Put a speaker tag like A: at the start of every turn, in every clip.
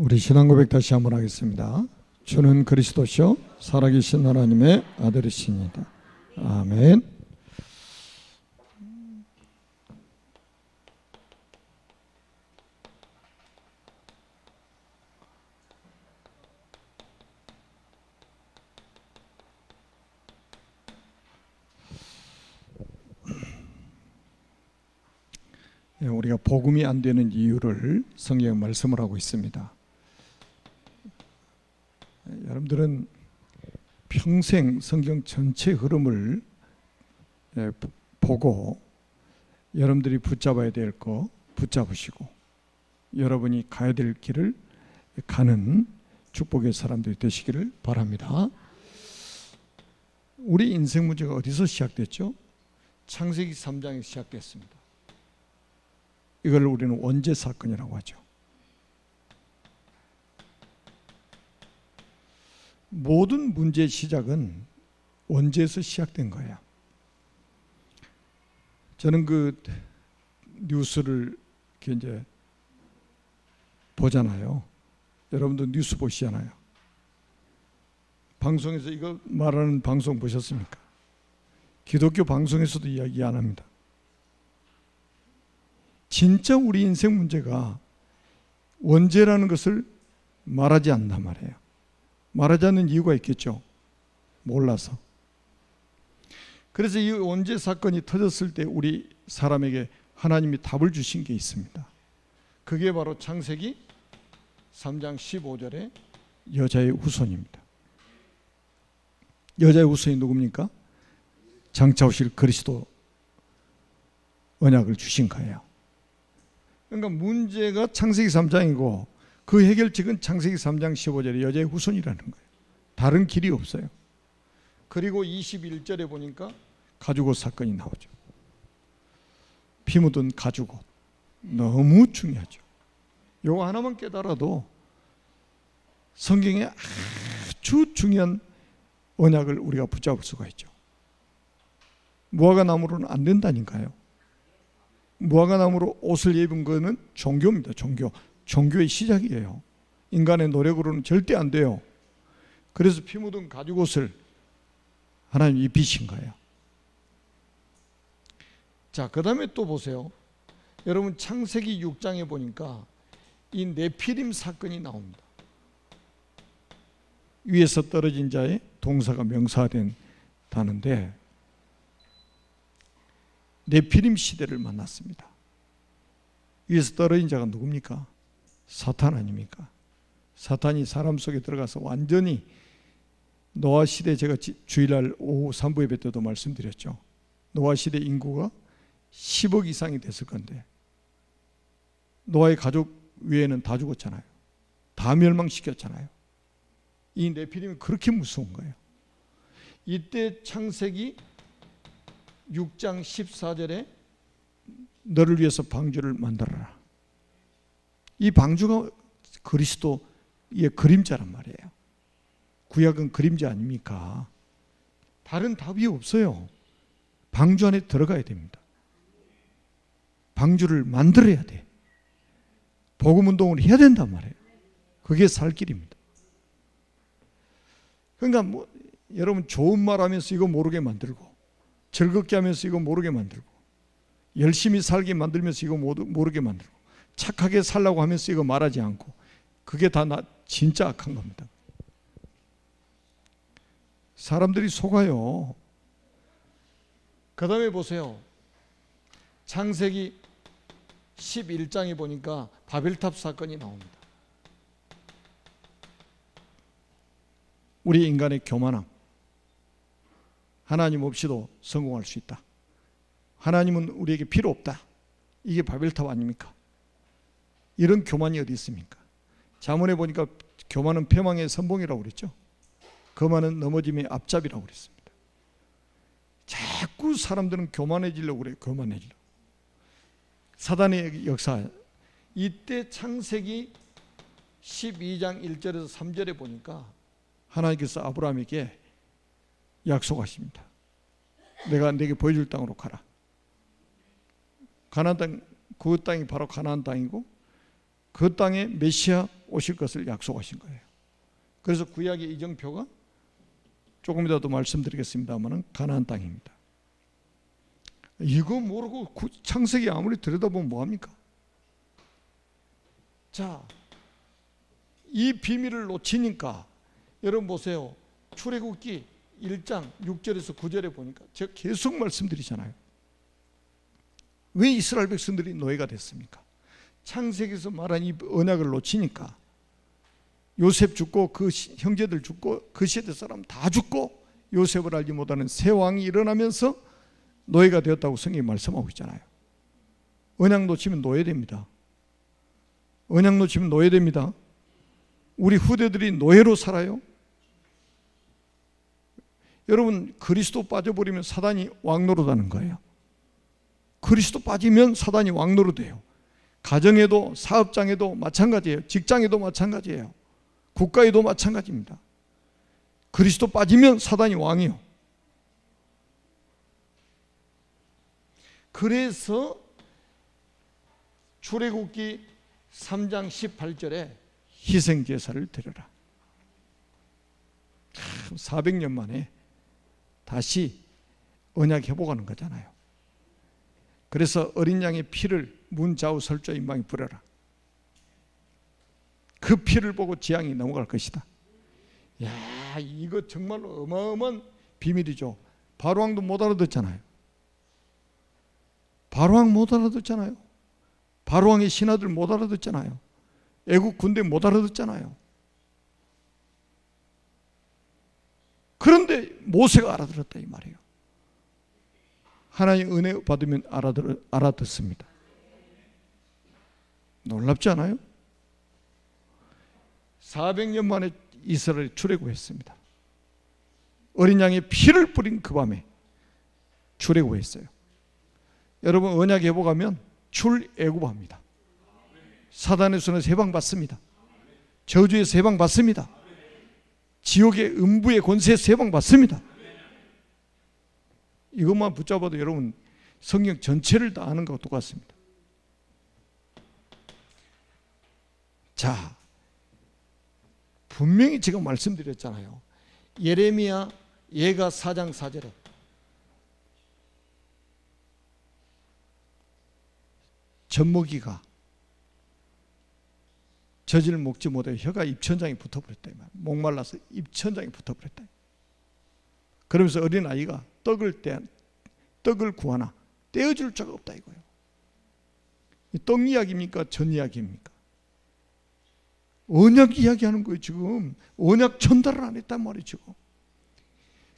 A: 우리 신앙 고백 다시 한번 하겠습니다. 주는 그리스도시요 살아계신 하나님의 아들이십니다. 아멘. 우리가 복음이 안 되는 이유를 성경에 말씀을 하고 있습니다. 여러분들은 평생 성경 전체 흐름을 보고 여러분들이 붙잡아야 될 거 붙잡으시고 여러분이 가야 될 길을 가는 축복의 사람들이 되시기를 바랍니다. 우리 인생 문제가 어디서 시작됐죠? 창세기 3장에 시작됐습니다. 이걸 우리는 원죄 사건이라고 하죠. 모든 문제의 시작은 원죄에서 시작된 거예요. 저는 그 뉴스를 이제 보잖아요. 여러분도 뉴스 보시잖아요. 방송에서 이거 말하는 방송 보셨습니까? 기독교 방송에서도 이야기 안 합니다. 진짜 우리 인생 문제가 원죄라는 것을 말하지 않단 말이에요. 말하지 않는 이유가 있겠죠. 몰라서. 그래서 이 원죄 사건이 터졌을 때 우리 사람에게 하나님이 답을 주신 게 있습니다. 그게 바로 창세기 3장 15절의 여자의 후손입니다. 여자의 후손이 누굽니까? 장차 오실 그리스도 언약을 주신 거예요. 그러니까 문제가 창세기 3장이고 그 해결책은 창세기 3장 15절의 여자의 후손이라는 거예요. 다른 길이 없어요. 그리고 21절에 보니까 가죽옷 사건이 나오죠. 피 묻은 가죽옷. 너무 중요하죠. 이거 하나만 깨달아도 성경에 아주 중요한 언약을 우리가 붙잡을 수가 있죠. 무화과나무로는 안 된다니까요. 무화과나무로 옷을 입은 거는 종교입니다. 종교의 시작이에요. 인간의 노력으로는 절대 안 돼요. 그래서 피 묻은 가죽옷을 하나님 입히신 거예요. 자, 그 다음에 또 보세요. 여러분 창세기 6장에 보니까 이 네피림 사건이 나옵니다. 위에서 떨어진 자의 동사가 명사화된다는데 네피림 시대를 만났습니다. 위에서 떨어진 자가 누굽니까? 사탄 아닙니까? 사탄이 사람 속에 들어가서 완전히 노아 시대, 제가 주일날 오후 3부 예배 때도 말씀드렸죠. 노아 시대 인구가 10억 이상이 됐을 건데 노아의 가족 외에는 다 죽었잖아요. 다 멸망시켰잖아요. 이 네피림이 그렇게 무서운 거예요. 이때 창세기 6장 14절에 너를 위해서 방주를 만들어라. 이 방주가 그리스도의 그림자란 말이에요. 구약은 그림자 아닙니까? 다른 답이 없어요. 방주 안에 들어가야 됩니다. 방주를 만들어야 돼. 복음운동을 해야 된단 말이에요. 그게 살 길입니다. 그러니까 여러분 좋은 말 하면서 이거 모르게 만들고 즐겁게 하면서 이거 모르게 만들고 열심히 살게 만들면서 이거 모르게 만들고 착하게 살라고 하면서 이거 말하지 않고 그게 다 진짜 악한 겁니다. 사람들이 속아요. 그 다음에 보세요. 창세기 11장에 보니까 바벨탑 사건이 나옵니다. 우리 인간의 교만함. 하나님 없이도 성공할 수 있다. 하나님은 우리에게 필요 없다. 이게 바벨탑 아닙니까? 이런 교만이 어디 있습니까? 잠언에 보니까 교만은 패망의 선봉이라고 그랬죠. 거만은 넘어짐의 앞잡이라고 그랬습니다. 자꾸 사람들은 교만해지려고 그래요. 교만해지려고. 사단의 역사. 이때 창세기 12장 1절에서 3절에 보니까 하나님께서 아브라함에게 약속하십니다. 내가 네게 보여줄 땅으로 가라. 가나안 땅, 그 땅이 바로 가나안 땅이고 그 땅에 메시아 오실 것을 약속하신 거예요. 그래서 구약의 이정표가 조금이라도 말씀드리겠습니다만 가나안 땅입니다. 이거 모르고 창세기 아무리 들여다보면 뭐합니까? 자, 이 비밀을 놓치니까 여러분 보세요. 출애굽기 1장 6절에서 9절에 보니까 제가 계속 말씀드리잖아요. 왜 이스라엘 백성들이 노예가 됐습니까? 창세기에서 말한 이 언약을 놓치니까 요셉 죽고 그 형제들 죽고 그 시대 사람 다 죽고 요셉을 알지 못하는 새 왕이 일어나면서 노예가 되었다고 성경이 말씀하고 있잖아요. 언약 놓치면 노예됩니다. 언약 놓치면 노예됩니다. 우리 후대들이 노예로 살아요. 여러분, 그리스도 빠져버리면 사단이 왕노릇하는 거예요. 그리스도 빠지면 사단이 왕노릇해요. 가정에도 사업장에도 마찬가지예요. 직장에도 마찬가지예요. 국가에도 마찬가지입니다. 그리스도 빠지면 사단이 왕이요. 그래서 출애굽기 3장 18절에 희생제사를 드려라. 400년 만에 다시 언약 회복하는 거잖아요. 그래서 어린 양의 피를 문 좌우 설조 임방에 뿌려라. 그 피를 보고 재앙이 넘어갈 것이다. 야, 이거 정말 어마어마한 비밀이죠. 바로왕도 못 알아듣잖아요. 바로왕 못 알아듣잖아요. 바로왕의 신하들 못 알아듣잖아요. 애국 군대 못 알아듣잖아요. 그런데 모세가 알아들었다 이 말이에요. 하나님 은혜 받으면 알아듣습니다. 놀랍지 않아요? 400년 만에 이스라엘이 출애굽했습니다. 어린 양의 피를 뿌린 그 밤에 출애굽했어요. 여러분, 언약 회복하면 출애굽합니다. 사단의 손에서 해방받습니다. 저주에서 해방받습니다. 지옥의 음부의 권세에서 해방받습니다. 이것만 붙잡아도 여러분 성경 전체를 다 아는 것과 똑같습니다. 자, 분명히 제가 말씀드렸잖아요. 예레미야 예가 4장 4절에 젖먹이가 젖을 먹지 못해 혀가 입천장에 붙어버렸다. 목말라서 입천장에 붙어버렸다. 그러면서 어린아이가 떡을 구하나 떼어줄 자가 없다 이거예요. 떡 이야기입니까? 전 이야기입니까? 언약 이야기하는 거예요. 지금 언약 전달을 안 했단 말이에요. 지금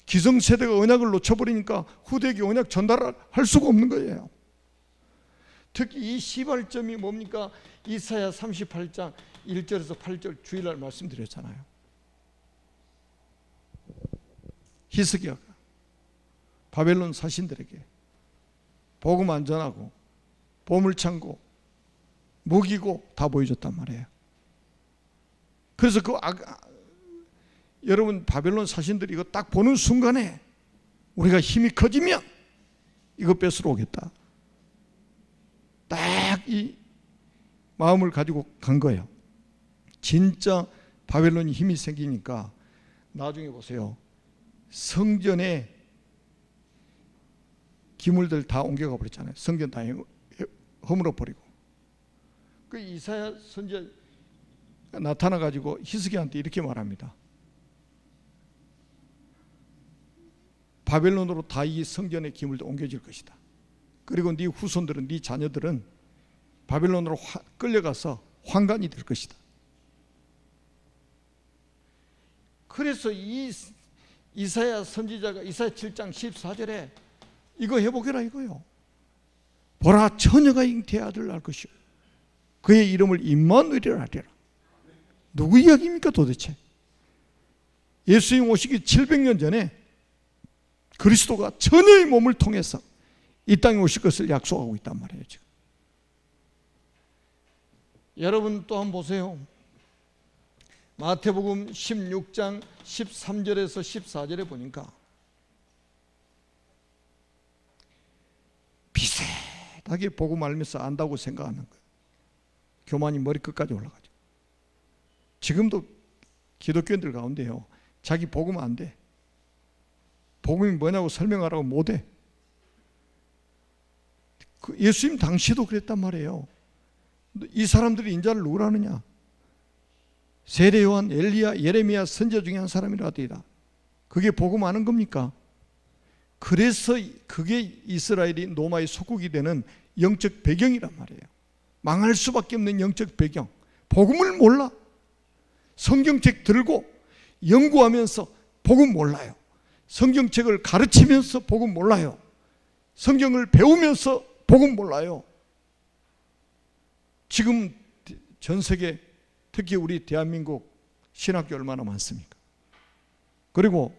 A: 기성세대가 언약을 놓쳐버리니까 후대에게 언약 전달을 할 수가 없는 거예요. 특히 이 시발점이 뭡니까? 이사야 38장 1절에서 8절 주일날 말씀드렸잖아요. 히스기야가 바벨론 사신들에게 복음 안전하고 보물창고 무기고 다 보여줬단 말이에요. 그래서 여러분 바벨론 사신들이 이거 딱 보는 순간에 우리가 힘이 커지면 이거 뺏으러 오겠다. 딱 이 마음을 가지고 간 거예요. 진짜 바벨론이 힘이 생기니까 나중에 보세요. 성전에 기물들 다 옮겨가 버렸잖아요. 성전 다 허물어 버리고. 그 이사야 선지자 나타나 가지고 히스기야한테 이렇게 말합니다. 바벨론으로 다 이 성전의 기물도 옮겨질 것이다. 그리고 네 후손들은, 네 자녀들은 바벨론으로 끌려가서 환관이 될 것이다. 그래서 이사야 선지자가 이사야 7장 14절에 이거 해보게라 이거요. 보라, 처녀가 잉태의 아들을 낳을 것이요 그의 이름을 임마누엘이라 하리라. 누구 이야기입니까 도대체? 예수님 오시기 700년 전에 그리스도가 처녀의 몸을 통해서 이 땅에 오실 것을 약속하고 있단 말이에요. 지금 여러분 또 한번 보세요. 마태복음 16장 13절에서 14절에 보니까 비슷하게 보고 말면서 안다고 생각하는 거예요. 교만이 머리끝까지 올라가죠. 지금도 기독교인들 가운데요, 자기 복음 안 돼. 복음이 뭐냐고 설명하라고 못해. 예수님 당시에도 그랬단 말이에요. 이 사람들이 인자를 누구라 하느냐? 세례 요한, 엘리야, 예레미야 선지자 중에 한 사람이라 하더이다. 그게 복음 아는 겁니까? 그래서 그게 이스라엘이 노마의 속국이 되는 영적 배경이란 말이에요. 망할 수밖에 없는 영적 배경. 복음을 몰라. 성경책 들고 연구하면서 복음 몰라요. 성경책을 가르치면서 복음 몰라요. 성경을 배우면서 복음 몰라요. 지금 전 세계, 특히 우리 대한민국 신학교 얼마나 많습니까? 그리고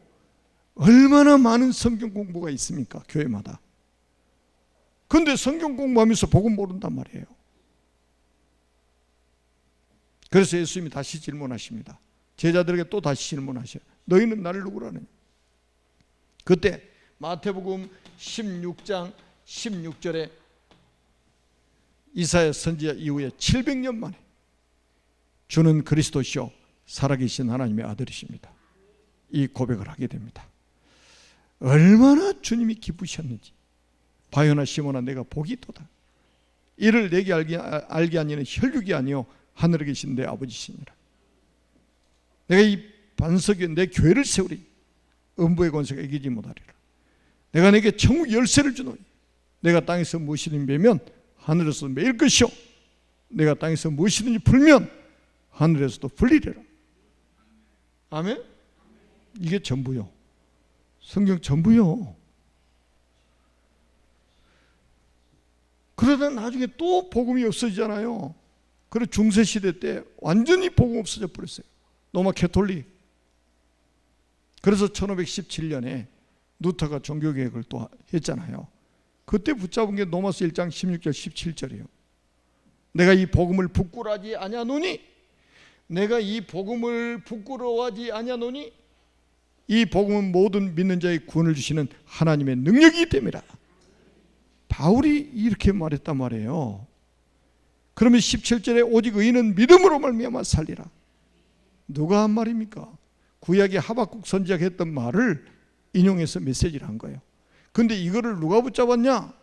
A: 얼마나 많은 성경 공부가 있습니까? 교회마다. 그런데 성경 공부하면서 복음 모른단 말이에요. 그래서 예수님이 다시 질문하십니다. 제자들에게 또 다시 질문하셔요. 너희는 나를 누구라느냐? 그때 마태복음 16장 16절에 이사야 선지자 이후에 700년 만에 주는 그리스도시요 살아계신 하나님의 아들이십니다. 이 고백을 하게 됩니다. 얼마나 주님이 기쁘셨는지. 바요나 시몬아 내가 복이 있도다. 이를 내게 알게 하니는 혈육이 아니요 하늘에 계신 내 아버지시니라. 내가 이 반석 위에 내 교회를 세우리. 음부의 권세가 이기지 못하리라. 내가 내게 천국 열쇠를 주노니 내가 땅에서 무엇이든지 베면 하늘에서도 매일 것이요 내가 땅에서 무엇이든지 풀면 하늘에서도 풀리리라. 아멘? 이게 전부요. 성경 전부요. 그러다 나중에 또 복음이 없어지잖아요. 그래 중세시대 때 완전히 복음 없어져 버렸어요. 로마 캐톨릭. 그래서 1517년에 루터가 종교개혁을 또 했잖아요. 그때 붙잡은 게 로마서 1장 16절 17절이에요. 내가 이 복음을 부끄러워하지 아니하노니 내가 이 복음을 부끄러워하지 아니하노니 이 복음은 모든 믿는 자의 구원을 주시는 하나님의 능력이기 때문이라. 바울이 이렇게 말했단 말이에요. 그러면 17절에 오직 의인은 믿음으로 말미암아 살리라. 누가 한 말입니까? 구약의 하박국 선지자가 했던 말을 인용해서 메시지를 한 거예요. 그런데 이거를 누가 붙잡았냐?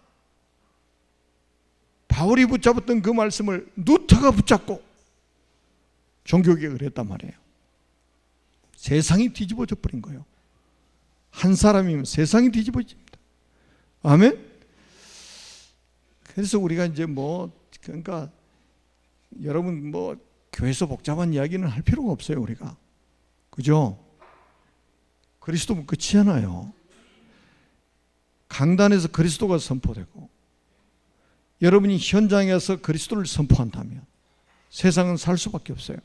A: 바울이 붙잡았던 그 말씀을 루터가 붙잡고 종교개혁을 했단 말이에요. 세상이 뒤집어져 버린 거예요. 한 사람이면 세상이 뒤집어집니다. 아멘? 그래서 우리가 이제 그러니까 여러분 교회에서 복잡한 이야기는 할 필요가 없어요. 우리가. 그죠? 그리스도는 끝이잖아요. 강단에서 그리스도가 선포되고 여러분이 현장에서 그리스도를 선포한다면 세상은 살 수밖에 없어요.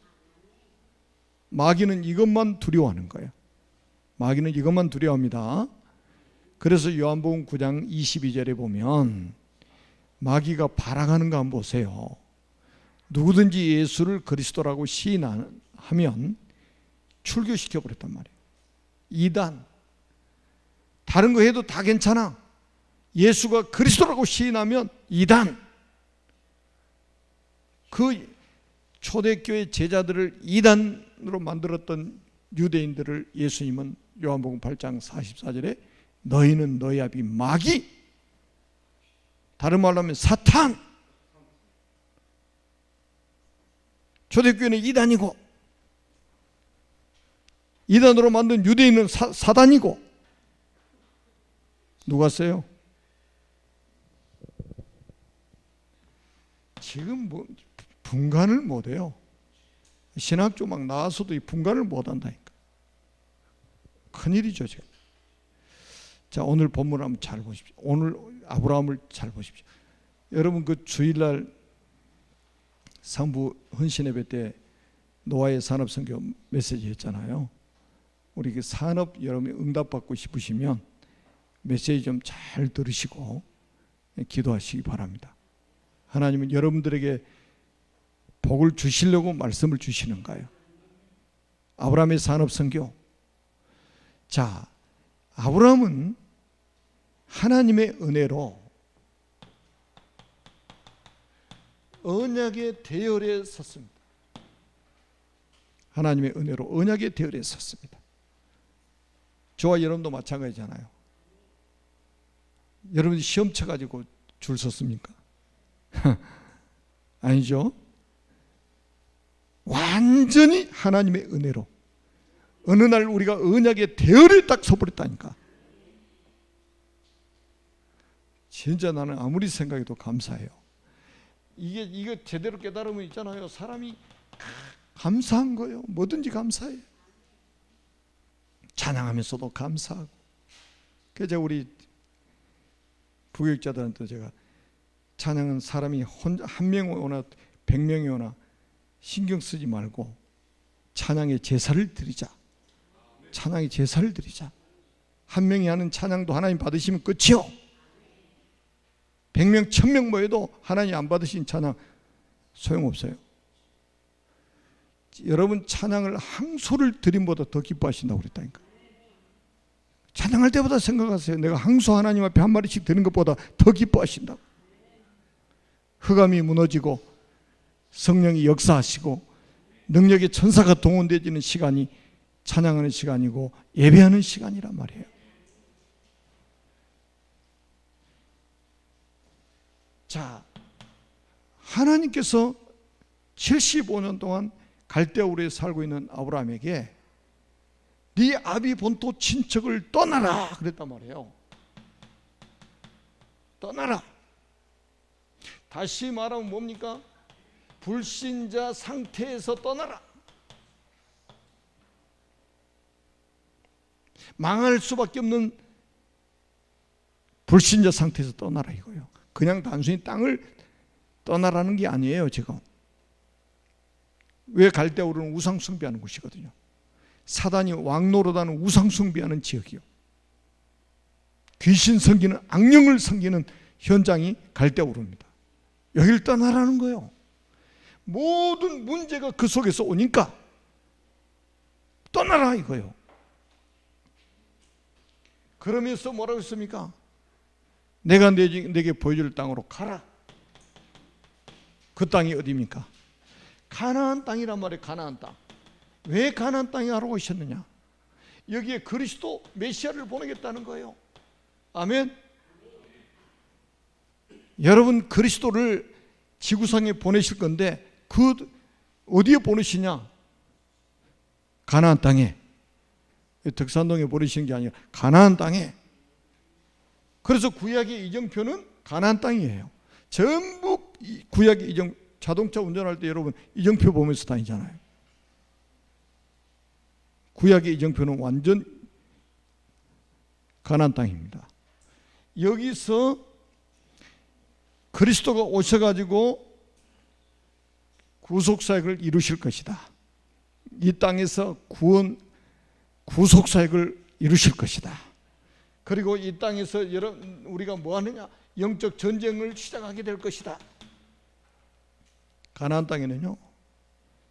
A: 마귀는 이것만 두려워하는 거예요. 마귀는 이것만 두려워합니다. 그래서 요한복음 9장 22절에 보면 마귀가 발악하는 거 한번 보세요. 누구든지 예수를 그리스도라고 시인하면 출교시켜버렸단 말이에요. 이단. 다른 거 해도 다 괜찮아. 예수가 그리스도라고 시인하면 이단. 그 초대교회 제자들을 이단으로 만들었던 유대인들을 예수님은 요한복음 8장 44절에 너희는 너희 아비 마귀, 다른 말로 하면 사탄. 초대교회는 이단이고 이단으로 만든 유대인은 사단이고 누가 써요? 지금 분간을 못해요. 신학교 막 나와서도 이 분간을 못한다니까. 큰일이죠 지금. 자, 오늘 본문을 한번 잘 보십시오. 오늘 아브라함을 잘 보십시오. 여러분 그 주일날 상부 헌신예배 때 노아의 산업선교 메시지 했잖아요. 우리 그 산업 여러분이 응답받고 싶으시면 메시지 좀 잘 들으시고 기도하시기 바랍니다. 하나님은 여러분들에게 복을 주시려고 말씀을 주시는 거예요. 아브라함의 산업선교. 자, 아브라함은 하나님의 은혜로 언약의 대열에 섰습니다. 하나님의 은혜로 언약의 대열에 섰습니다. 저와 여러분도 마찬가지잖아요. 여러분이 시험 쳐가지고 줄 섰습니까? 아니죠. 완전히 하나님의 은혜로 어느 날 우리가 언약의 대열에 딱 서버렸다니까. 진짜 나는 아무리 생각해도 감사해요. 이게 제대로 깨달으면 있잖아요. 사람이 감사한 거예요. 뭐든지 감사해요. 찬양하면서도 감사하고. 그래서 우리 부교육자들한테 제가 찬양은 사람이 한 명 오나 100명이 오나 신경 쓰지 말고 찬양의 제사를 드리자. 찬양의 제사를 드리자. 한 명이 하는 찬양도 하나님 받으시면 끝이요. 100명, 1000명 모여도 하나님 안 받으신 찬양 소용없어요. 여러분 찬양을 항소를 드림보다 더 기뻐하신다고 그랬다니까. 찬양할 때보다 생각하세요. 내가 항소 하나님 앞에 한 마리씩 드는 것보다 더 기뻐하신다고. 흑암이 무너지고 성령이 역사하시고 능력의 천사가 동원되어지는 시간이 찬양하는 시간이고 예배하는 시간이란 말이에요. 자, 하나님께서 75년 동안 갈대우르에 살고 있는 아브라함에게 네 아비 본토 친척을 떠나라 그랬단 말이에요. 떠나라. 다시 말하면 뭡니까? 불신자 상태에서 떠나라. 망할 수밖에 없는 불신자 상태에서 떠나라 이거예요. 그냥 단순히 땅을 떠나라는 게 아니에요. 지금 왜 갈대우르는 우상 숭배하는 곳이거든요. 사단이 왕노릇하는 우상 숭배하는 지역이요. 귀신 섬기는 악령을 섬기는 현장이 갈대우르입니다. 여기를 떠나라는 거예요. 모든 문제가 그 속에서 오니까 떠나라 이거예요. 그러면서 뭐라고 했습니까? 내가 내게 보여줄 땅으로 가라. 그 땅이 어디입니까? 가나안 땅이란 말이에요. 가나안 땅. 왜 가나안 땅에 하러 오셨느냐? 여기에 그리스도 메시아를 보내겠다는 거예요. 아멘. 여러분 그리스도를 지구상에 보내실 건데 그 어디에 보내시냐? 가나안 땅에. 덕산동에 보내시는 게 아니라 가나안 땅에. 그래서 구약의 이정표는 가나안 땅이에요. 전부 구약의 이정, 자동차 운전할 때 여러분 이정표 보면서 다니잖아요. 구약의 이정표는 완전 가나안 땅입니다. 여기서 그리스도가 오셔가지고 구속사역을 이루실 것이다. 이 땅에서 구속사역을 이루실 것이다. 그리고 이 땅에서 우리가 뭐 하느냐? 영적 전쟁을 시작하게 될 것이다. 가나안 땅에는요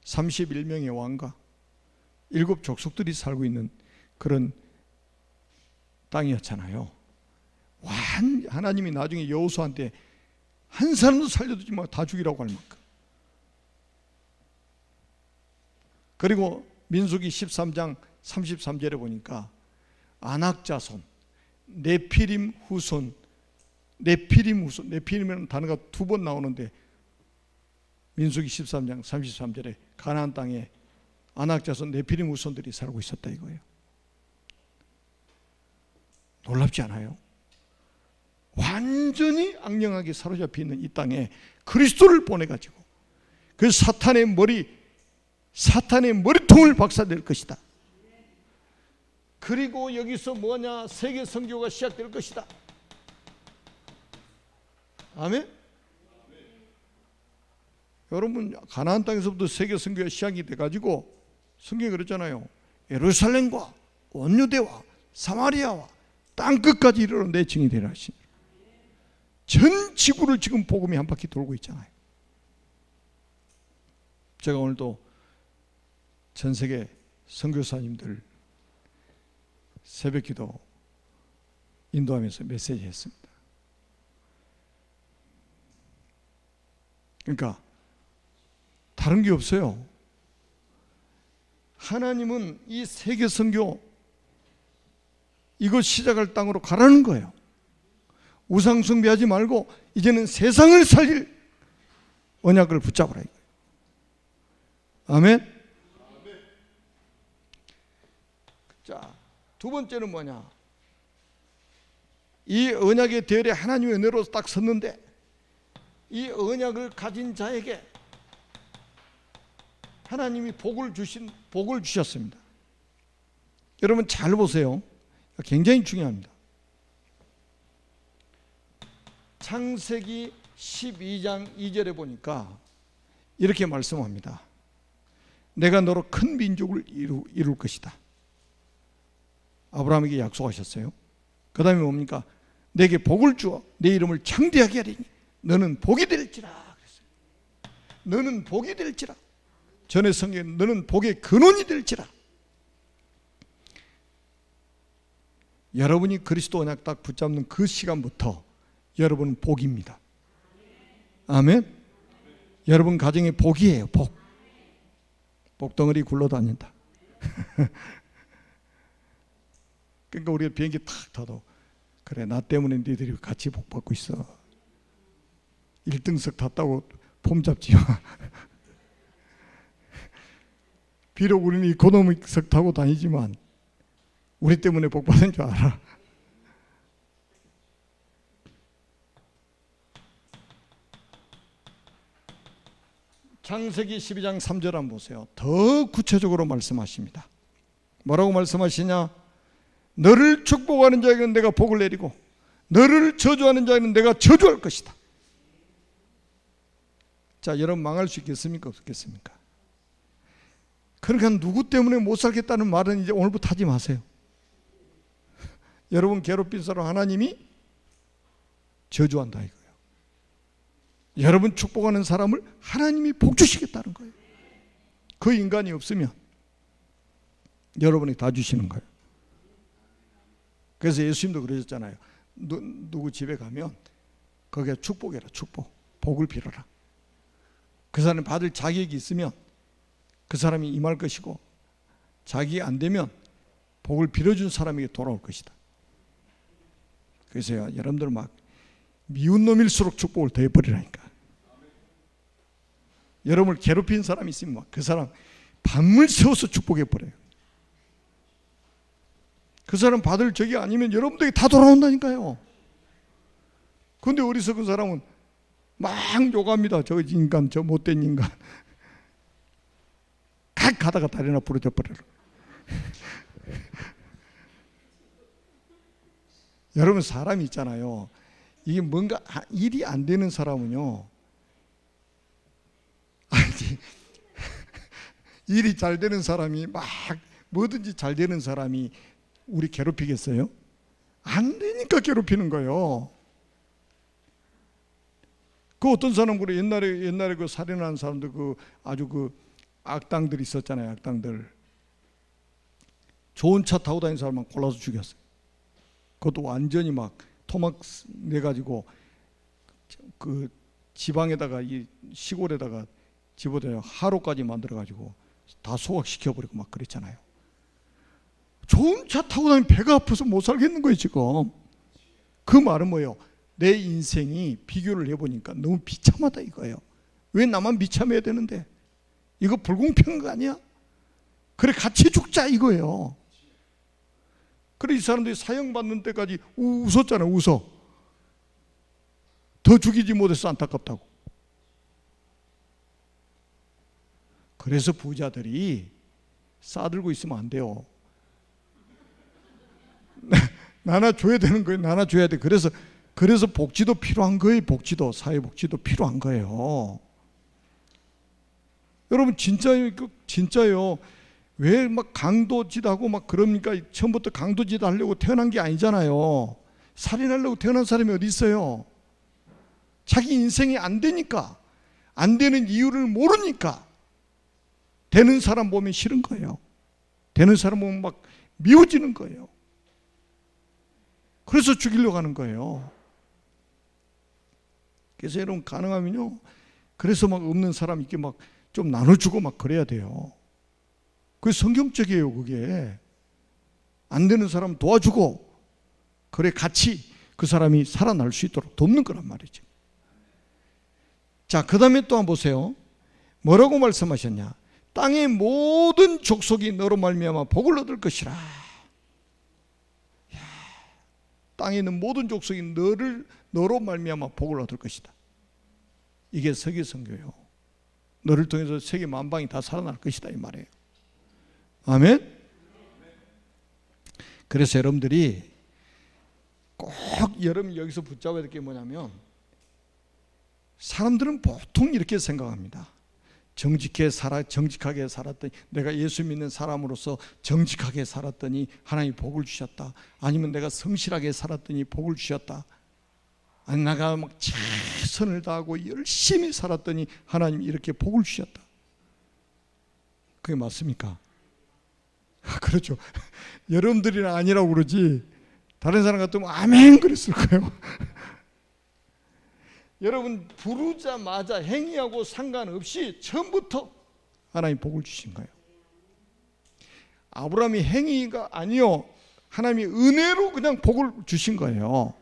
A: 31명의 왕과 7 족속들이 살고 있는 그런 땅이었잖아요. 하나님이 나중에 여호수아한테 한 사람도 살려두지 말고 다 죽이라고 할 만큼. 그리고 민수기 13장 33절에 보니까 아낙 자손, 네피림 후손, 네피림이라는 단어가 2번 나오는데 민수기 13장 33절에 가나안 땅에 아낙 자손, 네피림 후손들이 살고 있었다 이거예요. 놀랍지 않아요? 완전히 악령하게 사로잡혀 있는 이 땅에 그리스도를 보내가지고 그 사탄의 머리통을 박살낼 것이다. 그리고 여기서 뭐냐? 세계 선교가 시작될 것이다. 아멘? 여러분 가나안 땅에서부터 세계 선교가 시작이 돼가지고 성경에 그랬잖아요. 예루살렘과 온 유대와 사마리아와 땅끝까지 이르러 내 증인이 되라 하시니 전 지구를 지금 복음이 한 바퀴 돌고 있잖아요. 제가 오늘도 전 세계 선교사님들 새벽기도 인도하면서 메시지 했습니다. 그러니까 다른 게 없어요. 하나님은 이 세계 선교 이거 시작할 땅으로 가라는 거예요. 우상 숭배하지 말고 이제는 세상을 살릴 언약을 붙잡으라. 아멘. 자, 두 번째는 뭐냐? 이 언약의 대열에 하나님의 은혜로 딱 섰는데 이 언약을 가진 자에게 하나님이 복을 주셨습니다. 여러분 잘 보세요. 굉장히 중요합니다. 창세기 12장 2절에 보니까 이렇게 말씀합니다. 내가 너로 큰 민족을 이룰 것이다. 아브라함에게 약속하셨어요. 그 다음에 뭡니까? 내게 복을 주어 내 이름을 창대하게 하리니 너는 복이 될지라 그랬어요. 너는 복이 될지라. 전에 성경에 너는 복의 근원이 될지라. 여러분이 그리스도 언약 딱 붙잡는 그 시간부터 여러분은 복입니다. 아멘. 여러분 가정의 복이에요. 복. 복덩어리 굴러다닌다. 그러니까 우리가 비행기 탁 타도 그래 나 때문에 니들이 같이 복 받고 있어. 1등석 탔다고 폼 잡지 마. 비록 우리는 이코노미석 타고 다니지만 우리 때문에 복 받은 줄 알아. 창세기 12장 3절 한번 보세요. 더 구체적으로 말씀하십니다. 뭐라고 말씀하시냐? 너를 축복하는 자에게는 내가 복을 내리고 너를 저주하는 자에게는 내가 저주할 것이다. 자, 여러분 망할 수 있겠습니까? 없겠습니까? 그러니까 누구 때문에 못 살겠다는 말은 이제 오늘부터 하지 마세요. 여러분 괴롭힌 사람 하나님이 저주한다 이거예요. 여러분 축복하는 사람을 하나님이 복 주시겠다는 거예요. 그 인간이 없으면 여러분이 다 주시는 거예요. 그래서 예수님도 그러셨잖아요. 누구 집에 가면 거기에 축복해라. 축복. 복을 빌어라. 그 사람이 받을 자격이 있으면 그 사람이 임할 것이고 자격이 안 되면 복을 빌어준 사람에게 돌아올 것이다. 그래서 여러분들 막 미운 놈일수록 축복을 더해버리라니까. 여러분을 괴롭힌 사람이 있으면 막 그 사람 밤을 새워서 축복해버려요. 그 사람 받을 적이 아니면 여러분들에게 다 돌아온다니까요. 그런데 어리석은 사람은 막 욕합니다. 저 인간, 저 못된 인간. 각 가다가 다리나 부러져 버려요. 여러분 사람이 있잖아요. 이게 뭔가 일이 안 되는 사람은요. 아니, 일이 잘 되는 사람이 막 뭐든지 잘 되는 사람이 우리 괴롭히겠어요? 안 되니까 괴롭히는 거예요. 그 어떤 사람 그래 옛날에 그 살인한 사람들 그 아주 그 악당들 있었잖아요. 악당들 좋은 차 타고 다니는 사람만 골라서 죽였어요. 그것도 완전히 막 토막 내 가지고 그 지방에다가 이 시골에다가 집어대요. 하루까지 만들어 가지고 다 소각시켜 버리고 막 그랬잖아요. 좋은 차 타고 다니면 배가 아파서 못 살겠는 거예요 지금. 그 말은 뭐예요? 내 인생이 비교를 해보니까 너무 비참하다 이거예요. 왜 나만 비참해야 되는데? 이거 불공평한 거 아니야? 그래 같이 죽자 이거예요. 그래 이 사람들이 사형받는 때까지 웃었잖아요. 웃어. 더 죽이지 못해서 안타깝다고. 그래서 부자들이 싸들고 있으면 안 돼요. 나눠줘야 되는 거예요. 나눠줘야 돼. 그래서 복지도 필요한 거예요. 복지도, 사회복지도 필요한 거예요. 여러분 진짜요. 왜 막 강도짓하고 막 그럽니까? 처음부터 강도짓 하려고 태어난 게 아니잖아요. 살인하려고 태어난 사람이 어디 있어요? 자기 인생이 안 되니까, 안 되는 이유를 모르니까 되는 사람 보면 싫은 거예요. 되는 사람 보면 막 미워지는 거예요. 그래서 죽이려고 하는 거예요. 그래서 여러분 가능하면요 그래서 막 없는 사람 이렇게 막 좀 나눠주고 막 그래야 돼요. 그게 성경적이에요. 그게 안 되는 사람 도와주고, 그래 같이 그 사람이 살아날 수 있도록 돕는 거란 말이죠. 자, 그 다음에 또 한번 보세요. 뭐라고 말씀하셨냐? 땅의 모든 족속이 너로 말미암아 복을 얻을 것이라. 땅에 있는 모든 족속이 너로 말미암아 복을 얻을 것이다. 이게 세계 선교예요. 너를 통해서 세계 만방이 다 살아날 것이다 이 말이에요. 아멘. 그래서 여러분들이 꼭 여러분 여기서 붙잡아야 될 게 뭐냐면, 사람들은 보통 이렇게 생각합니다. 정직하게 살았더니, 내가 예수 믿는 사람으로서 정직하게 살았더니 하나님이 복을 주셨다. 아니면 내가 성실하게 살았더니 복을 주셨다. 아니, 내가 막 최선을 다하고 열심히 살았더니 하나님이 이렇게 복을 주셨다. 그게 맞습니까? 그렇죠. 여러분들이 아니라고 그러지 다른 사람 같으면 아멘 그랬을 거예요. 여러분 부르자마자 행위하고 상관없이 처음부터 하나님 복을 주신 거예요. 아브라함이 행위가 아니요, 하나님이 은혜로 그냥 복을 주신 거예요.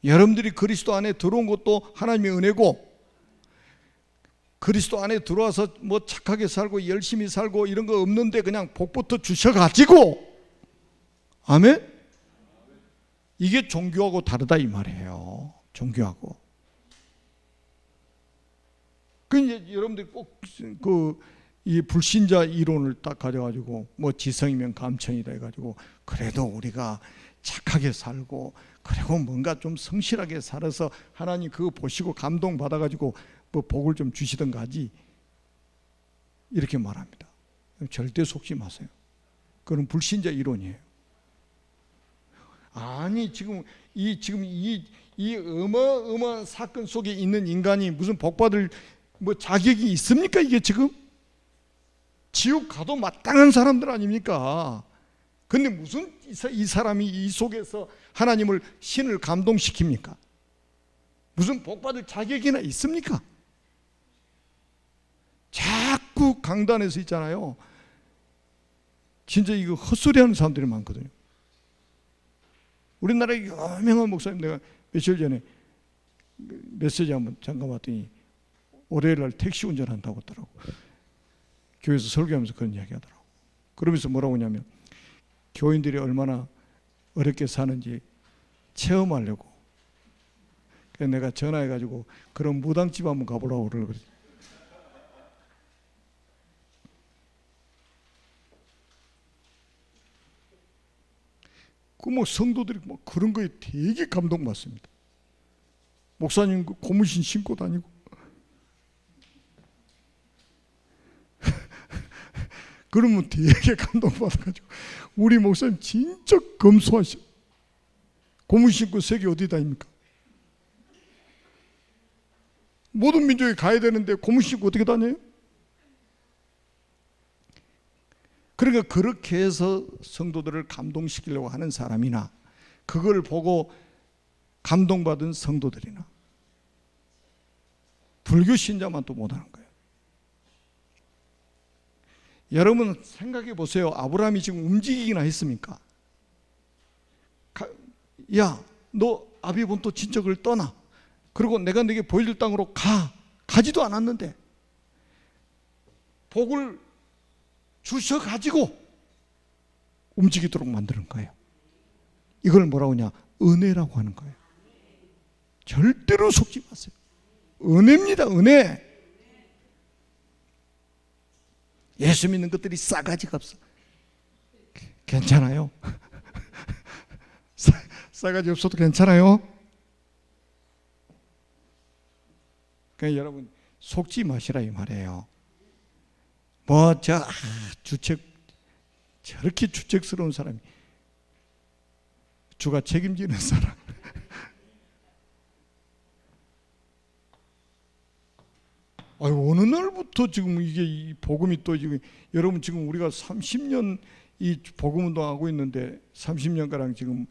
A: 여러분들이 그리스도 안에 들어온 것도 하나님의 은혜고, 그리스도 안에 들어와서 뭐 착하게 살고 열심히 살고 이런 거 없는데 그냥 복부터 주셔가지고, 아멘? 이게 종교하고 다르다 이 말이에요. 종교하고. 그 이제 여러분들이 꼭 이 불신자 이론을 딱 가져가지고 뭐 지성이면 감천이다 해가지고, 그래도 우리가 착하게 살고 그리고 뭔가 좀 성실하게 살아서 하나님 그거 보시고 감동 받아가지고 뭐 복을 좀 주시던가 하지, 이렇게 말합니다. 절대 속지 마세요. 그건 불신자 이론이에요. 아니 지금 이 어마어마한 사건 속에 있는 인간이 무슨 복받을 뭐 자격이 있습니까? 이게 지금 지옥 가도 마땅한 사람들 아닙니까? 근데 무슨 이 사람이 이 속에서 하나님을, 신을 감동시킵니까? 무슨 복받을 자격이나 있습니까? 자꾸 강단에서 있잖아요, 진짜 이거 헛소리하는 사람들이 많거든요. 우리나라의 유명한 목사님, 내가 며칠 전에 메시지 한번 잠깐 봤더니 월요일 날 택시 운전한다고 하더라고. 교회에서 설교하면서 그런 이야기 하더라고. 그러면서 뭐라고 하냐면, 교인들이 얼마나 어렵게 사는지 체험하려고. 그래서 내가 전화해가지고 그런 무당집 한번 가보라고 그러고. 그 뭐 성도들이 뭐 그런 거에 되게 감동받습니다. 목사님 그 고무신 신고 다니고 그러면 되게 감동받아가지고, 우리 목사님 진짜 검소하셔. 고무신 신고 세계 어디 다닙니까? 모든 민족이 가야 되는데 고무신 신고 어떻게 다녀요? 그러니까 그렇게 해서 성도들을 감동시키려고 하는 사람이나, 그걸 보고 감동받은 성도들이나, 불교 신자만 또 못하는 거예요. 여러분 생각해 보세요. 아브라함이 지금 움직이기나 했습니까? 야, 너 아비본토 친척을 떠나, 그리고 내가 네게 보여줄 땅으로 가지도 않았는데 복을 주셔가지고 움직이도록 만드는 거예요. 이걸 뭐라고 하냐? 은혜라고 하는 거예요. 절대로 속지 마세요. 은혜입니다. 은혜. 예수 믿는 것들이 싸가지가 없어. 괜찮아요? 싸가지 없어도 괜찮아요? 그러니까 여러분 속지 마시라 이 말이에요. 뭐 저렇게 주책스러운 사람이, 주가 책임지는 사람. 어느 날부터 지금 이게 이 복음이 또 지금, 여러분 지금 우리가 30년 이 복음 운동하고 있는데 30년가량 지금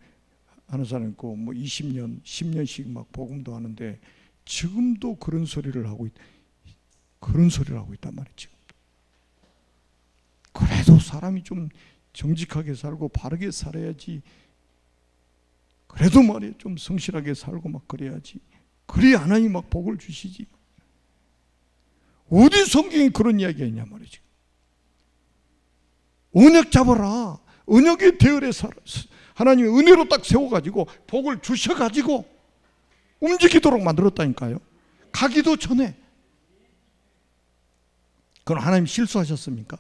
A: 하는 사람 있고, 뭐 20년, 10년씩 막 복음도 하는데 지금도 그런 소리를 하고 있단 말이에요. 지금도. 그래도 사람이 좀 정직하게 살고 바르게 살아야지. 그래도 말이에요, 좀 성실하게 살고 막 그래야지. 그래야 하나님 막 복을 주시지. 어디 성경에 그런 이야기가 있냐 말이지. 언약 잡아라. 언약의 대열에 살아. 하나님의 은혜로 딱 세워가지고 복을 주셔가지고 움직이도록 만들었다니까요. 가기도 전에. 그럼 하나님 실수하셨습니까?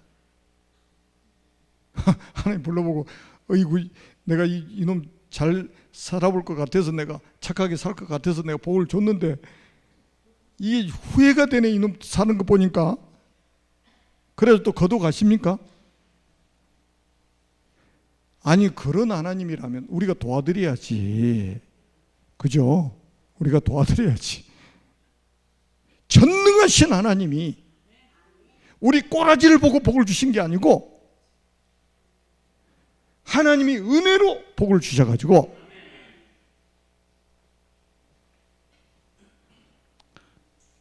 A: 하나님 불러보고 어이구 내가 이놈 잘 살아볼 것 같아서, 내가 착하게 살 것 같아서 내가 복을 줬는데 이게 후회가 되네, 이놈 사는 거 보니까. 그래서 또 거둬 가십니까? 아니, 그런 하나님이라면 우리가 도와드려야지. 그죠? 우리가 도와드려야지. 전능하신 하나님이 우리 꼬라지를 보고 복을 주신 게 아니고 하나님이 은혜로 복을 주셔가지고,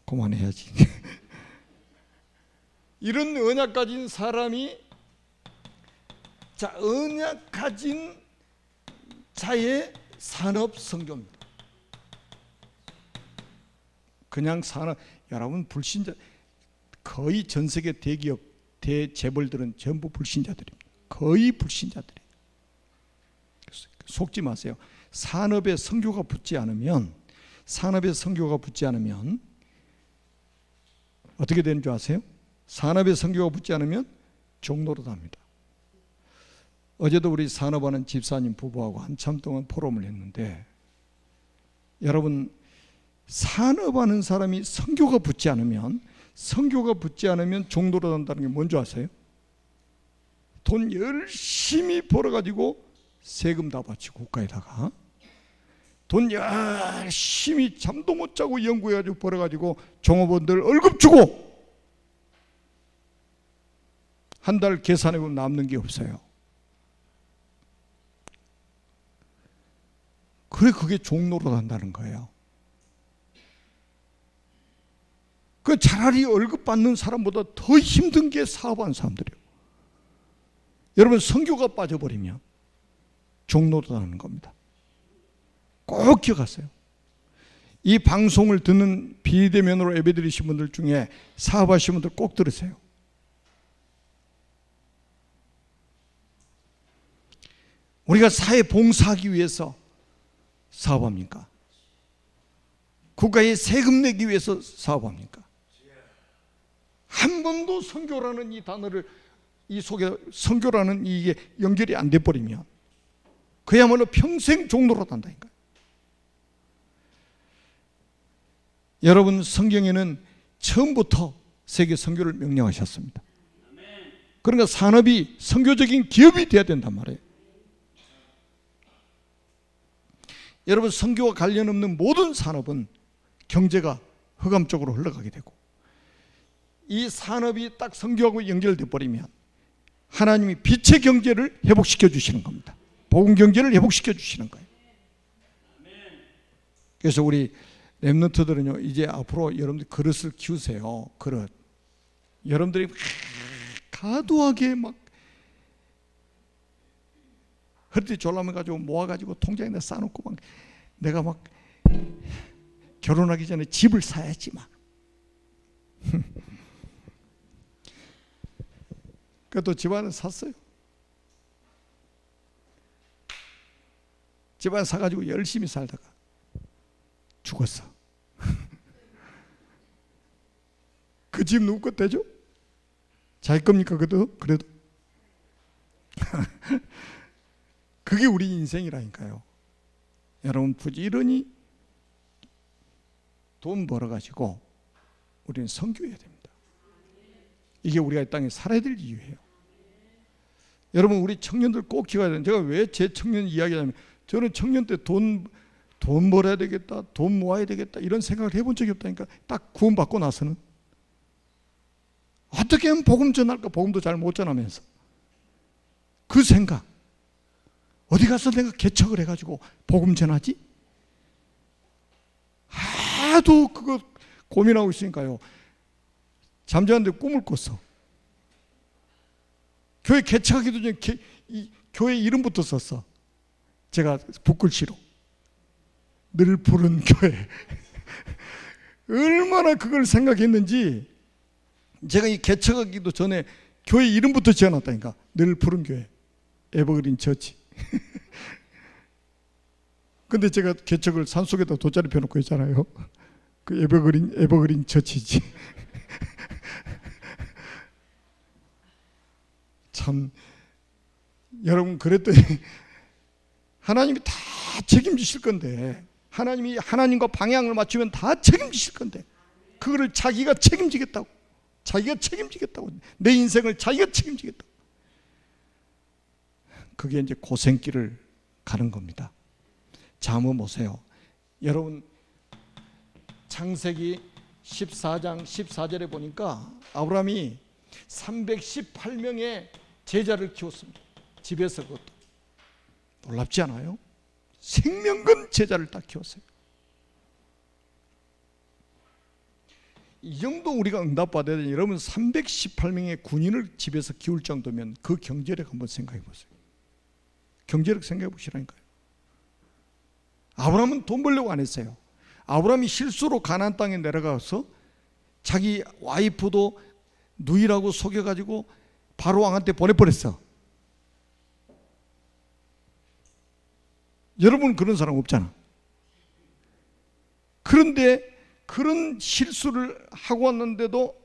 A: 그만해야지. 이런 언약 가진 사람이, 자, 언약 가진 자의 산업 선교입니다. 그냥 산업, 여러분 불신자, 거의 전 세계 대기업, 대재벌들은 전부 불신자들입니다. 거의 불신자들이에요. 속지 마세요. 산업에 선교가 붙지 않으면 어떻게 되는 줄 아세요? 산업에 선교가 붙지 않으면 종로로 답니다. 어제도 우리 산업하는 집사님 부부하고 한참 동안 포럼을 했는데, 여러분, 산업하는 사람이 선교가 붙지 않으면 종로로 단다는 게 뭔지 아세요? 돈 열심히 벌어가지고 세금 다 바치고 국가에다가 돈 열심히 잠도 못 자고 연구해가지고 벌어가지고 종업원들 월급 주고 한 달 계산해보면 남는 게 없어요. 그래, 그게 종로로 간다는 거예요. 그 차라리 월급 받는 사람보다 더 힘든 게 사업하는 사람들이에요. 여러분, 선교가 빠져버리면 종로로 가는 겁니다. 꼭 기억하세요. 이 방송을 듣는 비대면으로 예배드리신 분들 중에 사업하시는 분들 꼭 들으세요. 우리가 사회 봉사하기 위해서 사업합니까? 국가에 세금 내기 위해서 사업합니까? 한 번도 선교라는 이 단어를, 이 속에 선교라는 이게 연결이 안 돼 버리면 그야말로 평생 종로로 간다니까요. 여러분, 성경에는 처음부터 세계 선교를 명령하셨습니다. 그러니까 산업이 선교적인 기업이 돼야 된단 말이에요. 여러분, 선교와 관련 없는 모든 산업은 경제가 흑암 쪽으로 흘러가게 되고, 이 산업이 딱 선교하고 연결돼 버리면 하나님이 빛의 경제를 회복시켜 주시는 겁니다. 복음 경제를 회복시켜 주시는 거예요. 그래서 우리 렘넌트들은요, 이제 앞으로 여러분들 그릇을 키우세요. 그릇. 여러분들이 과도하게 막 허리띠 졸라매가지고 모아가지고 통장에다 싸놓고 막 내가 막 결혼하기 전에 집을 사야지 막. 그래도 집안을 샀어요. 집안 사가지고 열심히 살다가 죽었어. 그 집 누구 것 되죠? 자기 겁니까? 그래도? 그게 우리 인생이라니까요. 여러분, 부지런히 돈 벌어가지고 우리는 선교해야 됩니다. 이게 우리가 이 땅에 살아야 될 이유예요. 여러분, 우리 청년들 꼭 기억해야 돼요. 제가 왜 제 청년 이야기하냐면, 저는 청년 때 돈 벌어야 되겠다, 돈 모아야 되겠다, 이런 생각을 해본 적이 없다니까. 딱 구원받고 나서는 어떻게 하면 복음 전할까? 복음도 잘 못 전하면서 그 생각, 어디 가서 내가 개척을 해가지고 복음 전하지? 하도 그거 고민하고 있으니까요, 잠자는데 꿈을 꿨어. 교회 개척하기도 전에 이 교회 이름부터 썼어. 제가 붓글씨로 늘 푸른 교회. 얼마나 그걸 생각했는지 제가 이 개척하기도 전에 교회 이름부터 지어놨다니까. 늘 푸른 교회, 에버그린 처치. 근데 제가 개척을 산속에다 돗자리 펴놓고 있잖아요. 그 에버그린 처치지. 참, 여러분, 그랬더니 하나님이 다 책임지실 건데, 하나님이 하나님과 방향을 맞추면 다 책임지실 건데, 그거를 자기가 책임지겠다고, 내 인생을 자기가 책임지겠다고. 그게 이제 고생길을 가는 겁니다. 자, 한번 보세요. 여러분, 창세기 14장 14절에 보니까 아브라함이 318명의 제자를 키웠습니다. 집에서. 그것도 놀랍지 않아요? 생명근 제자를 다 키웠어요. 이 정도 우리가 응답받아야 되는, 여러분 318명의 군인을 집에서 키울 정도면 그 경제력 한번 생각해 보세요. 경제력 생각해 보시라니까요. 아브라함은 돈 벌려고 안 했어요. 아브라함이 실수로 가나안 땅에 내려가서 자기 와이프도 누이라고 속여가지고 바로 왕한테 보내버렸어. 여러분 그런 사람 없잖아. 그런데 그런 실수를 하고 왔는데도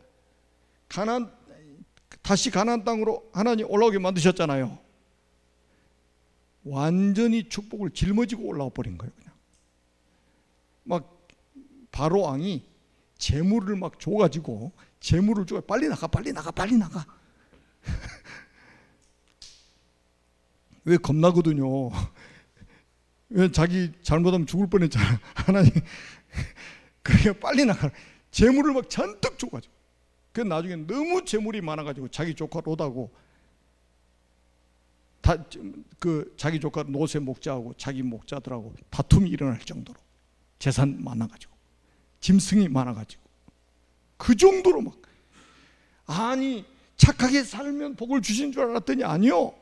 A: 다시 가나안 땅으로 하나님 올라오게 만드셨잖아요. 완전히 축복을 짊어지고 올라와 버린 거예요. 그냥 막 바로 왕이 재물을 막 줘가지고, 재물을 줘, 빨리 나가. 왜 겁나거든요. 왜 자기 잘못하면 죽을 뻔했잖아. 하나님 그러니까 빨리 나가. 재물을 막 잔뜩 줘가지고, 그 나중에 너무 재물이 많아가지고 자기 조카 롯하고 자기 조카 노세 목자하고 자기 목자들하고 다툼이 일어날 정도로 재산 많아가지고, 짐승이 많아가지고, 그 정도로 막, 아니 착하게 살면 복을 주신 줄 알았더니 아니요,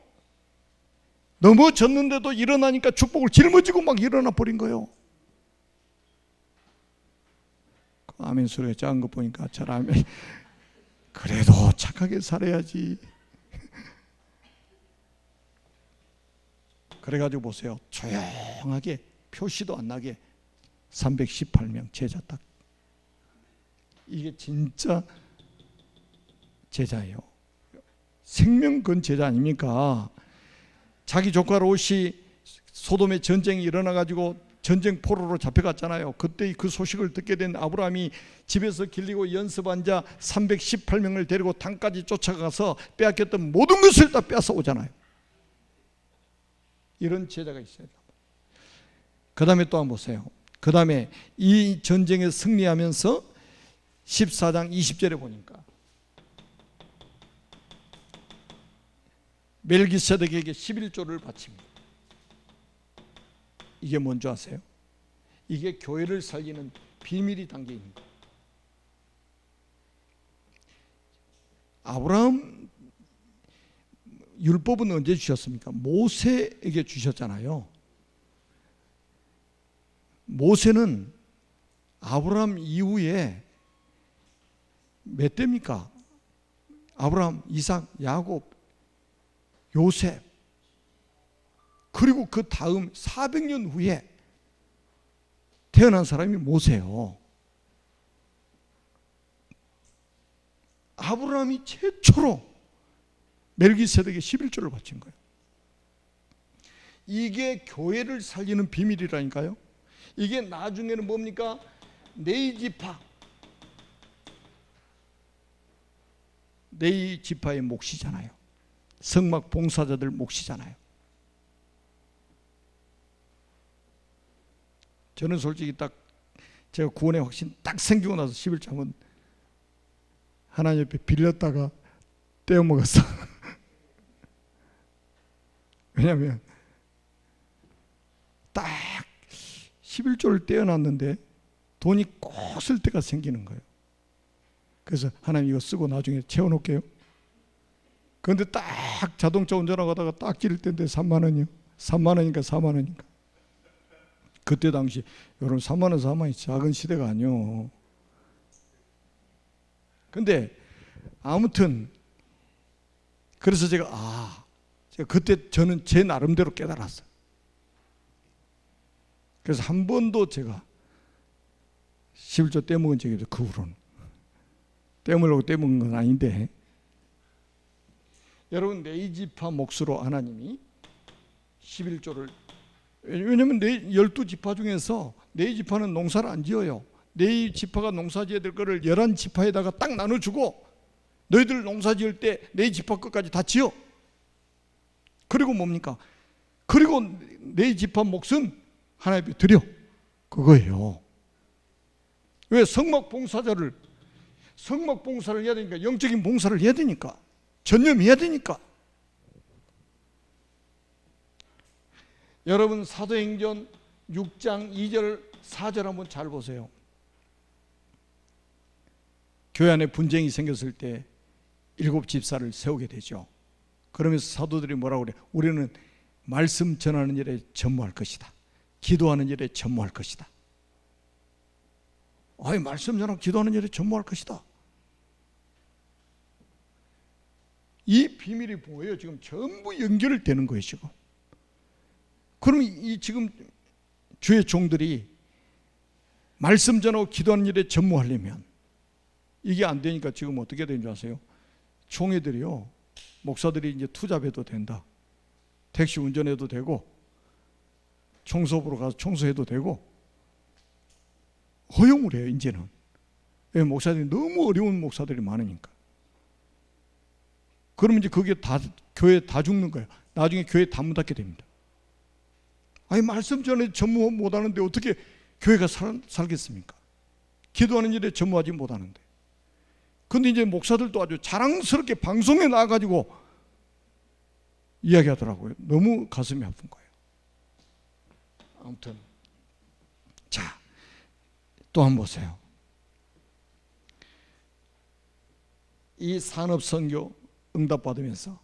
A: 넘어졌는데도 일어나니까 축복을 짊어지고 막 일어나 버린 거예요. 아멘 소리가 작은 거 보니까 잘 아멘. 그래도 착하게 살아야지. 그래가지고 보세요. 조용하게, 표시도 안 나게 318명 제자 딱. 이게 진짜 제자예요. 생명 건 제자 아닙니까? 자기 조카 롯이 소돔에 전쟁이 일어나가지고 전쟁 포로로 잡혀갔잖아요. 그때 그 소식을 듣게 된 아브라함이 집에서 길리고 연습한 자 318명을 데리고 땅까지 쫓아가서 빼앗겼던 모든 것을 다 빼앗아 오잖아요. 이런 제자가 있어요. 그 다음에 또 한번 보세요. 그 다음에 이 전쟁에 승리하면서 14장 20절에 보니까 멜기세덱에게 11조를 바칩니다. 이게 뭔지 아세요? 이게 교회를 살리는 비밀이 담겨 있는 거예요. 아브라함 율법은 언제 주셨습니까? 모세에게 주셨잖아요. 모세는 아브라함 이후에 몇 대입니까? 아브라함, 이삭, 야곱, 요셉, 그리고 그 다음 400년 후에 태어난 사람이 모세예요. 아브라함이 최초로 멜기세덱에 11조를 바친 거예요. 이게 교회를 살리는 비밀이라니까요. 이게 나중에는 뭡니까? 네이지파, 네이지파의 몫이잖아요. 성막 봉사자들 몫이잖아요. 저는 솔직히 딱 제가 구원의 확신 딱 생기고 나서 11조 한번 하나님 옆에 빌렸다가 떼어먹었어. 왜냐하면 딱 11조를 떼어놨는데 돈이 꼭 쓸 때가 생기는 거예요. 그래서 하나님 이거 쓰고 나중에 채워놓을게요. 그런데 딱 자동차 운전하고 가다가 딱 지를 때인데 3만 원이요. 3만 원이니까 4만 원이니까. 그때 당시 여러분 3만 원 4만 원이 작은 시대가 아니요. 근데 아무튼 그래서 제가 그때 저는 제 나름대로 깨달았어요. 그래서 한 번도 제가 11조 떼먹은 적이 없어요. 그 후로는. 떼먹으려고 떼먹은 건 아닌데, 여러분 네이지파 몫으로 하나님이 11조를, 왜냐하면 12지파 중에서 네이지파는 농사를 안 지어요. 네이지파가 농사 지어야 될 거를 11지파에다가 딱 나눠주고 너희들 농사 지을 때 네이지파 것까지 다 지어. 그리고 뭡니까? 그리고 네이지파 몫은 하나님께 드려. 그거예요. 왜? 성막 봉사를 해야 되니까, 영적인 봉사를 해야 되니까, 전념해야 되니까. 여러분 사도행전 6장 2절 4절 한번 잘 보세요. 교회 안에 분쟁이 생겼을 때 7집사를 세우게 되죠. 그러면서 사도들이 뭐라고 그래? 우리는 말씀 전하는 일에 전무할 것이다. 기도하는 일에 전무할 것이다. 말씀 전하고 기도하는 일에 전무할 것이다. 이 비밀이 뭐예요? 지금 전부 연결되는 거예요, 지금. 그럼 이 지금 주의 종들이 말씀 전하고 기도하는 일에 전무하려면 이게 안 되니까 지금 어떻게 되는 줄 아세요? 총회들이요, 목사들이 이제 투잡해도 된다. 택시 운전해도 되고, 청소부로 가서 청소해도 되고, 허용을 해요, 이제는. 왜? 목사들이 너무 어려운 목사들이 많으니까. 그러면 이제 그게 다, 교회 다 죽는 거예요. 나중에 교회 다 문 닫게 됩니다. 말씀 전에 전무 못하는데 어떻게 교회가 살겠습니까? 기도하는 일에 전무하지 못하는데. 근데 이제 목사들도 아주 자랑스럽게 방송에 나와가지고 이야기하더라고요. 너무 가슴이 아픈 거예요. 아무튼 자, 또 한번 보세요. 이 산업선교 응답받으면서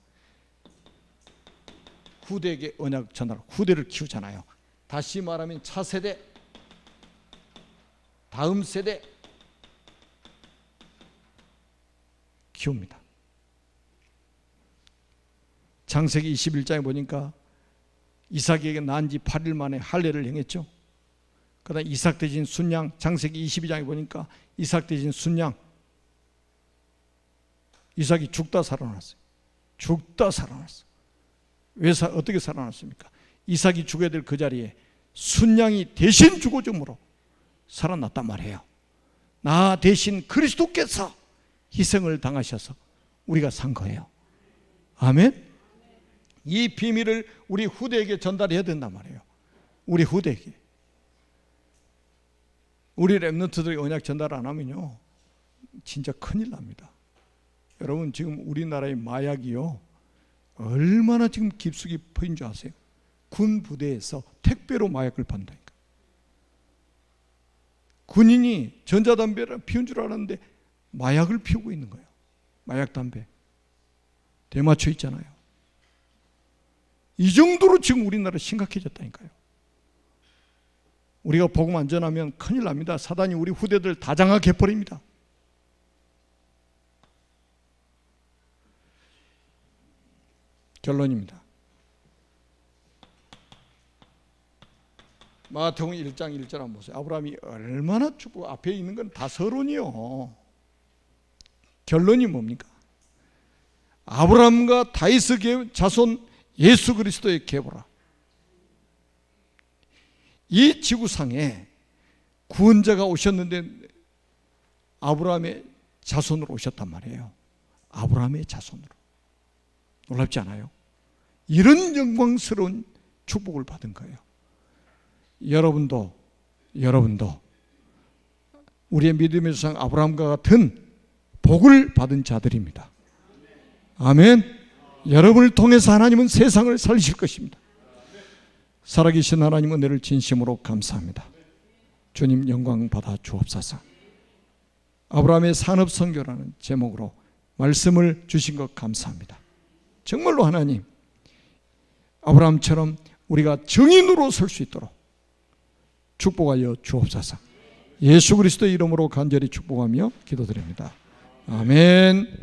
A: 후대에게 언약 전달, 후대를 키우잖아요. 다시 말하면 차세대, 다음 세대 키웁니다. 창세기 21장에 보니까 이삭에게 낳은 지 8일 만에 할례를 행했죠. 그 다음에 이삭 대신 순양, 창세기 22장에 보니까 이삭 대신 순양, 이삭이 죽다 살아났어요. 죽다 살아났어요. 왜 어떻게 살아났습니까? 이삭이 죽어야 될 그 자리에 순양이 대신 죽어줌으로 살아났단 말이에요. 나 대신 그리스도께서 희생을 당하셔서 우리가 산 거예요. 아멘. 이 비밀을 우리 후대에게 전달해야 된단 말이에요. 우리 후대에게. 우리 렘넌트들이 언약 전달 안 하면요, 진짜 큰일 납니다. 여러분 지금 우리나라의 마약이요, 얼마나 지금 깊숙이 퍼인 줄 아세요? 군 부대에서 택배로 마약을 판다니까. 군인이 전자담배를 피운 줄 알았는데 마약을 피우고 있는 거예요. 마약 담배 대마초 있잖아요. 이 정도로 지금 우리나라 심각해졌다니까요. 우리가 복음 안 전하면 큰일 납니다. 사단이 우리 후대들 다 장악해버립니다. 결론입니다. 마태복음 1장 1절 한번 보세요. 아브라함이 얼마나 축복, 앞에 있는 건 다 서론이요. 결론이 뭡니까? 아브라함과 다윗의 자손 예수 그리스도의 계보라. 이 지구상에 구원자가 오셨는데 아브라함의 자손으로 오셨단 말이에요. 아브라함의 자손으로. 놀랍지 않아요? 이런 영광스러운 축복을 받은 거예요. 여러분도 우리의 믿음의 조상 아브라함과 같은 복을 받은 자들입니다. 아멘. 여러분을 통해서 하나님은 세상을 살리실 것입니다. 살아계신 하나님 은혜를 진심으로 감사합니다. 주님 영광 받아 주옵소서. 아브라함의 산업선교라는 제목으로 말씀을 주신 것 감사합니다. 정말로 하나님, 아브라함처럼 우리가 정인으로 설 수 있도록 축복하여 주옵소서. 예수 그리스도의 이름으로 간절히 축복하며 기도드립니다. 아멘.